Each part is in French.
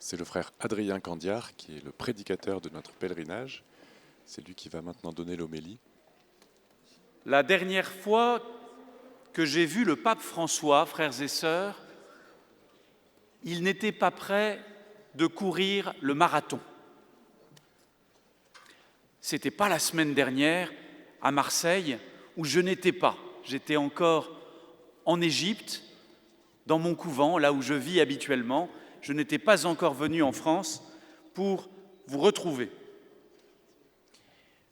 C'est le frère Adrien Candiard qui est le prédicateur de notre pèlerinage. C'est lui qui va maintenant donner l'homélie. La dernière fois que j'ai vu le pape François, frères et sœurs, il n'était pas prêt de courir le marathon. C'était pas la semaine dernière à Marseille où je n'étais pas. J'étais encore en Égypte, dans mon couvent, là où je vis habituellement. Je n'étais pas encore venu en France pour vous retrouver.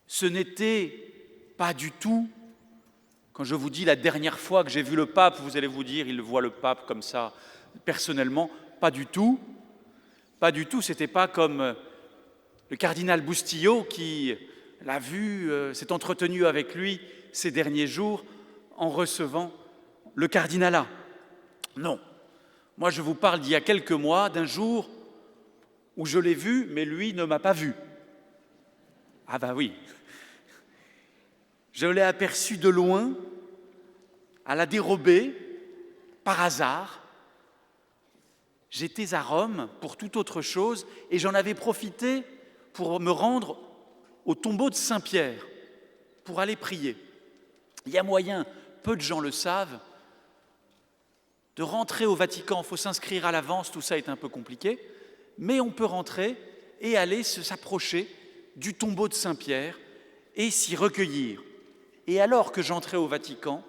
Ce n'était pas du tout, quand je vous dis la dernière fois que j'ai vu le pape, vous allez vous dire, il voit le pape comme ça, personnellement, pas du tout. Pas du tout, c'était pas comme le cardinal Boustillot qui l'a vu, s'est entretenu avec lui ces derniers jours en recevant le cardinalat. Non, moi je vous parle d'il y a quelques mois, d'un jour où je l'ai vu, mais lui ne m'a pas vu. Ah bah oui, je l'ai aperçu de loin, à la dérobée, par hasard. J'étais à Rome pour toute autre chose et j'en avais profité pour me rendre au tombeau de Saint-Pierre, pour aller prier. Il y a moyen, peu de gens le savent, de rentrer au Vatican. Il faut s'inscrire à l'avance, tout ça est un peu compliqué, mais on peut rentrer et aller s'approcher du tombeau de Saint-Pierre et s'y recueillir. Et alors que j'entrais au Vatican,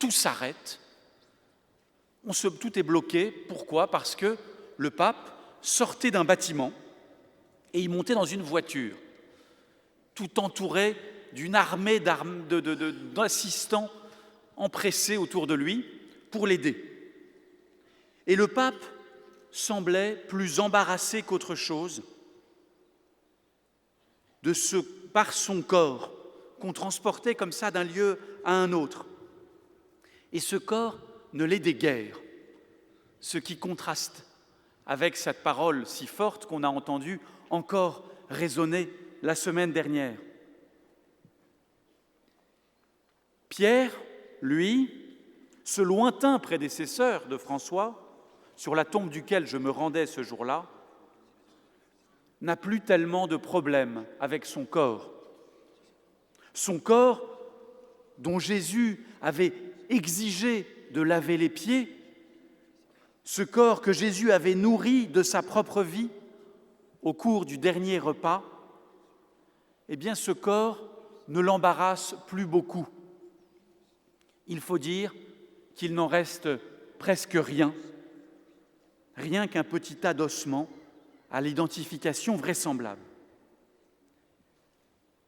tout s'arrête, tout est bloqué. Pourquoi ? Parce que le pape sortait d'un bâtiment et il montait dans une voiture, tout entouré d'une armée d'assistants empressés autour de lui pour l'aider. Et le pape semblait plus embarrassé qu'autre chose par son corps qu'on transportait comme ça d'un lieu à un autre. Et ce corps ne l'aidait guère, ce qui contraste avec cette parole si forte qu'on a entendue encore résonner la semaine dernière. Pierre, lui, ce lointain prédécesseur de François, sur la tombe duquel je me rendais ce jour-là, n'a plus tellement de problèmes avec son corps. Son corps, dont Jésus avait exigé de laver les pieds, ce corps que Jésus avait nourri de sa propre vie au cours du dernier repas, eh bien ce corps ne l'embarrasse plus beaucoup. Il faut dire qu'il n'en reste presque rien, rien qu'un petit tas d'ossements à l'identification vraisemblable.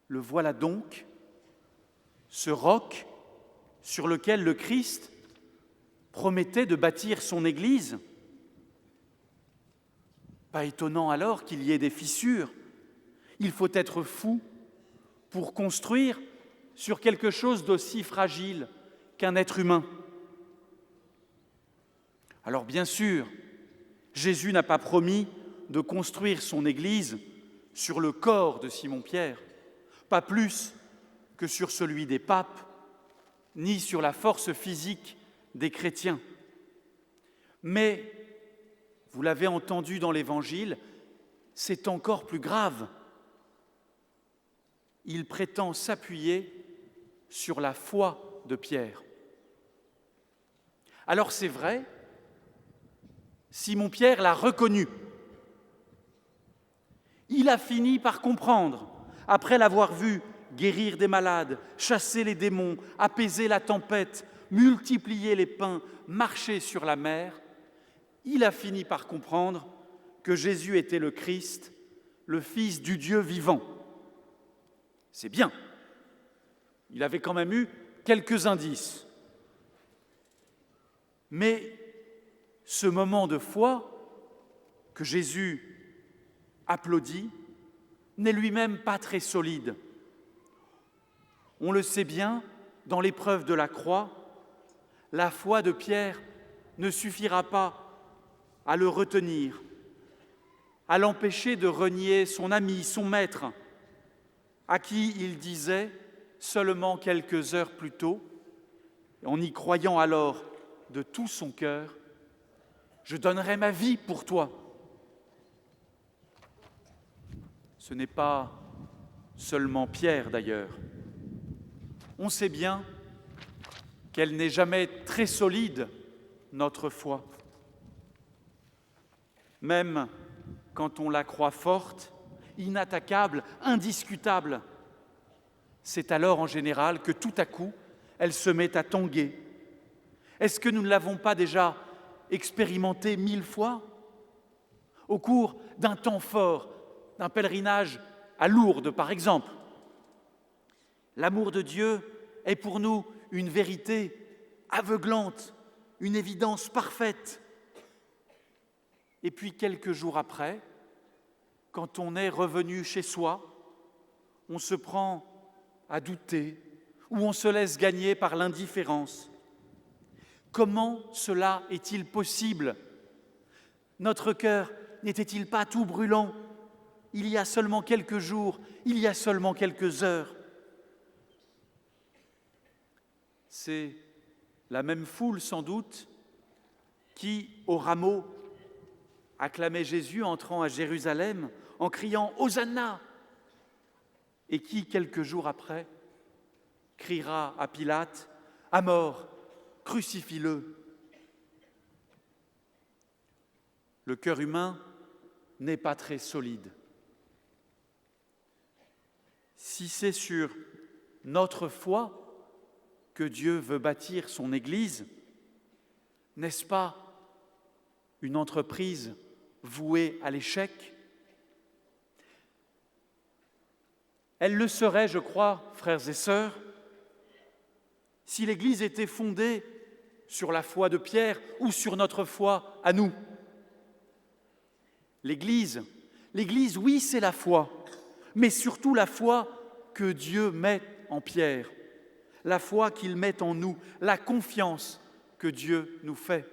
Le voilà donc, ce roc sur lequel le Christ promettait de bâtir son Église. Pas étonnant alors qu'il y ait des fissures. Il faut être fou pour construire sur quelque chose d'aussi fragile qu'un être humain. Alors bien sûr, Jésus n'a pas promis de construire son Église sur le corps de Simon-Pierre, pas plus que sur celui des papes, ni sur la force physique des chrétiens. Mais, vous l'avez entendu dans l'Évangile, c'est encore plus grave. Il prétend s'appuyer sur la foi de Pierre. Alors c'est vrai, Simon-Pierre l'a reconnu. Il a fini par comprendre, après l'avoir vu guérir des malades, chasser les démons, apaiser la tempête, multiplier les pains, marcher sur la mer, il a fini par comprendre que Jésus était le Christ, le Fils du Dieu vivant. C'est bien. Il avait quand même eu quelques indices. Mais ce moment de foi que Jésus applaudit n'est lui-même pas très solide. On le sait bien, dans l'épreuve de la croix, la foi de Pierre ne suffira pas à le retenir, à l'empêcher de renier son ami, son maître, à qui il disait seulement quelques heures plus tôt, en y croyant alors de tout son cœur, « Je donnerai ma vie pour toi ». Ce n'est pas seulement Pierre d'ailleurs. On sait bien qu'elle n'est jamais très solide, notre foi. Même quand on la croit forte, inattaquable, indiscutable, c'est alors en général que tout à coup, elle se met à tanguer. Est-ce que nous ne l'avons pas déjà expérimenté 1000 fois au cours d'un temps fort, d'un pèlerinage à Lourdes par exemple? L'amour de Dieu est pour nous une vérité aveuglante, une évidence parfaite. Et puis quelques jours après, quand on est revenu chez soi, on se prend à douter ou on se laisse gagner par l'indifférence. Comment cela est-il possible? Notre cœur n'était-il pas tout brûlant il y a seulement quelques jours, il y a seulement quelques heures? C'est la même foule sans doute qui, au rameau, acclamait Jésus entrant à Jérusalem en criant « Hosanna !» et qui, quelques jours après, criera à Pilate « À mort, crucifie-le !» Le cœur humain n'est pas très solide. Si c'est sur notre foi que Dieu veut bâtir son Église, n'est-ce pas une entreprise vouée à l'échec? Elle le serait, je crois, frères et sœurs, si l'Église était fondée sur la foi de Pierre ou sur notre foi à nous. L'Église, oui, c'est la foi, mais surtout la foi que Dieu met en Pierre, la foi qu'il met en nous, la confiance que Dieu nous fait.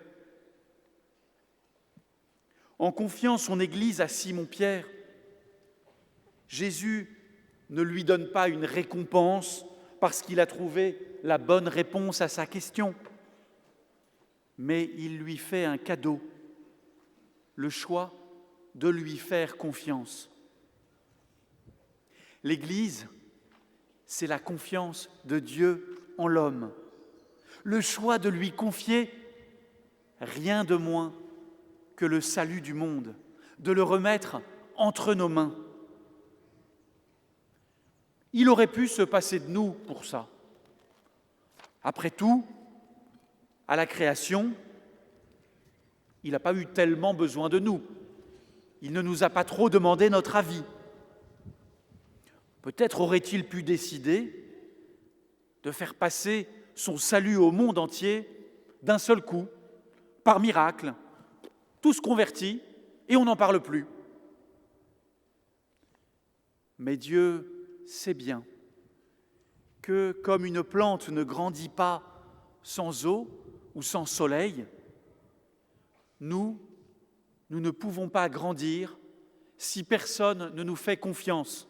En confiant son Église à Simon-Pierre, Jésus ne lui donne pas une récompense parce qu'il a trouvé la bonne réponse à sa question, mais il lui fait un cadeau, le choix de lui faire confiance. L'Église, c'est la confiance de Dieu en l'homme, le choix de lui confier rien de moins que le salut du monde, de le remettre entre nos mains. Il aurait pu se passer de nous pour ça. Après tout, à la création, il n'a pas eu tellement besoin de nous. Il ne nous a pas trop demandé notre avis. Peut-être aurait-il pu décider de faire passer son salut au monde entier d'un seul coup, par miracle, tous convertis, et on n'en parle plus. Mais Dieu sait bien que comme une plante ne grandit pas sans eau ou sans soleil, nous ne pouvons pas grandir si personne ne nous fait confiance.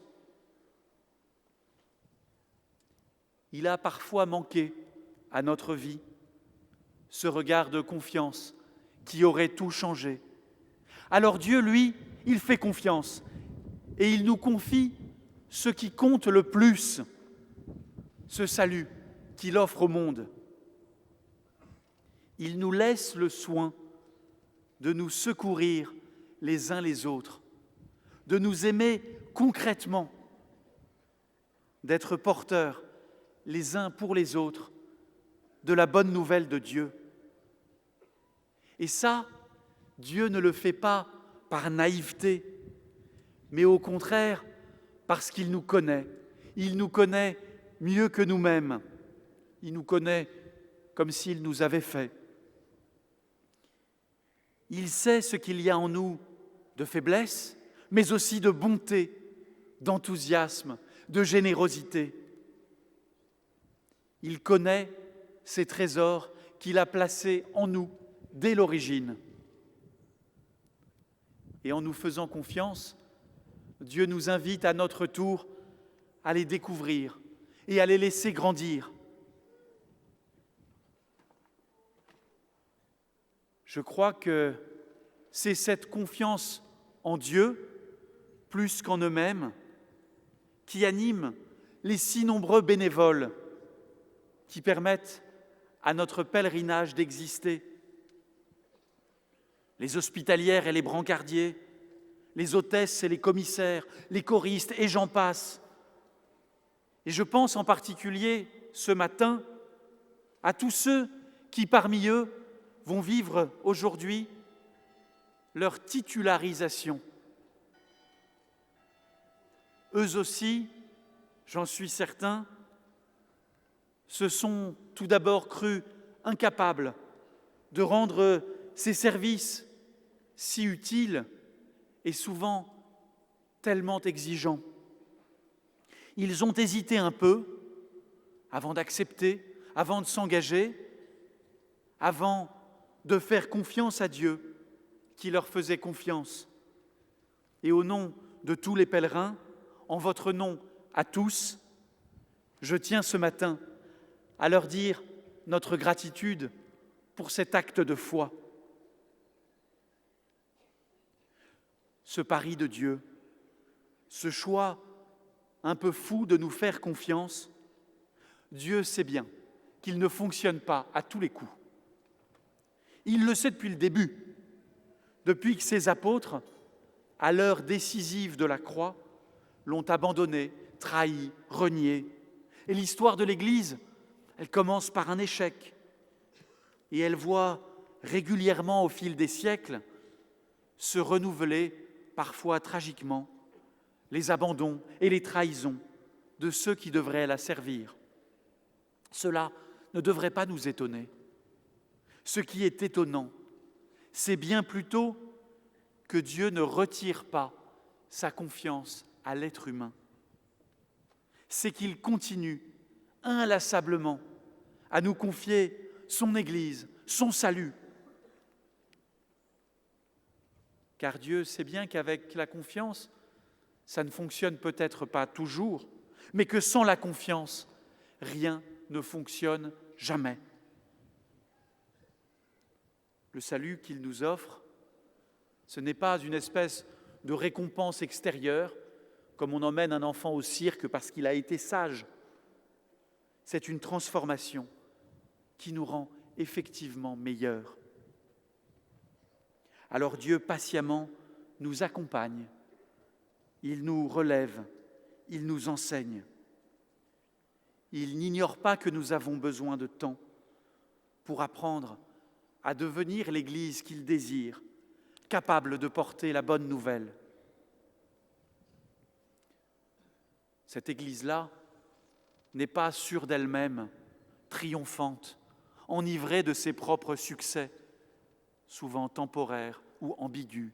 Il a parfois manqué à notre vie ce regard de confiance qui aurait tout changé. Alors Dieu, lui, il fait confiance et il nous confie ce qui compte le plus, ce salut qu'il offre au monde. Il nous laisse le soin de nous secourir les uns les autres, de nous aimer concrètement, d'être porteurs les uns pour les autres de la bonne nouvelle de Dieu. Et ça, Dieu ne le fait pas par naïveté, mais au contraire parce qu'il nous connaît. Il nous connaît mieux que nous-mêmes. Il nous connaît comme s'il nous avait fait. Il sait ce qu'il y a en nous de faiblesse, mais aussi de bonté, d'enthousiasme, de générosité. Il connaît ces trésors qu'il a placés en nous dès l'origine. Et en nous faisant confiance, Dieu nous invite à notre tour à les découvrir et à les laisser grandir. Je crois que c'est cette confiance en Dieu plus qu'en eux-mêmes, qui animent les si nombreux bénévoles qui permettent à notre pèlerinage d'exister. Les hospitalières et les brancardiers, les hôtesses et les commissaires, les choristes, et j'en passe. Et je pense en particulier ce matin à tous ceux qui, parmi eux, vont vivre aujourd'hui leur titularisation. Eux aussi, j'en suis certain, se sont tout d'abord crus incapables de rendre ces services si utiles et souvent tellement exigeants. Ils ont hésité un peu avant d'accepter, avant de s'engager, avant de faire confiance à Dieu qui leur faisait confiance. Et au nom de tous les pèlerins, en votre nom à tous, je tiens ce matin à leur dire notre gratitude pour cet acte de foi. Ce pari de Dieu, ce choix un peu fou de nous faire confiance, Dieu sait bien qu'il ne fonctionne pas à tous les coups. Il le sait depuis le début, depuis que ses apôtres, à l'heure décisive de la croix, l'ont abandonné, trahi, renié. Et l'histoire de l'Église, elle commence par un échec. Et elle voit régulièrement au fil des siècles se renouveler, parfois tragiquement, les abandons et les trahisons de ceux qui devraient la servir. Cela ne devrait pas nous étonner. Ce qui est étonnant, c'est bien plutôt que Dieu ne retire pas sa confiance à l'être humain. C'est qu'il continue inlassablement à nous confier son Église, son salut. Car Dieu sait bien qu'avec la confiance, ça ne fonctionne peut-être pas toujours, mais que sans la confiance, rien ne fonctionne jamais. Le salut qu'il nous offre, ce n'est pas une espèce de récompense extérieure, comme on emmène un enfant au cirque parce qu'il a été sage. C'est une transformation qui nous rend effectivement meilleurs. Alors Dieu patiemment nous accompagne, il nous relève, il nous enseigne. Il n'ignore pas que nous avons besoin de temps pour apprendre à devenir l'Église qu'il désire, capable de porter la bonne nouvelle. Cette Église-là n'est pas sûre d'elle-même, triomphante, enivrée de ses propres succès, souvent temporaires ou ambigus,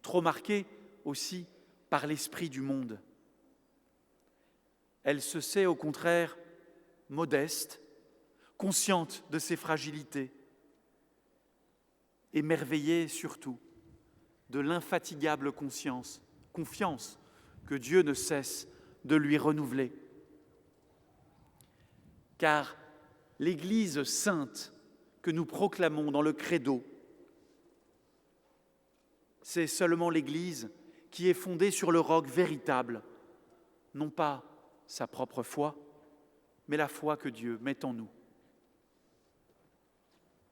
trop marquée aussi par l'esprit du monde. Elle se sait au contraire modeste, consciente de ses fragilités, émerveillée surtout de l'infatigable confiance que Dieu ne cesse de lui renouveler. Car l'Église sainte que nous proclamons dans le credo, c'est seulement l'Église qui est fondée sur le roc véritable, non pas sa propre foi, mais la foi que Dieu met en nous.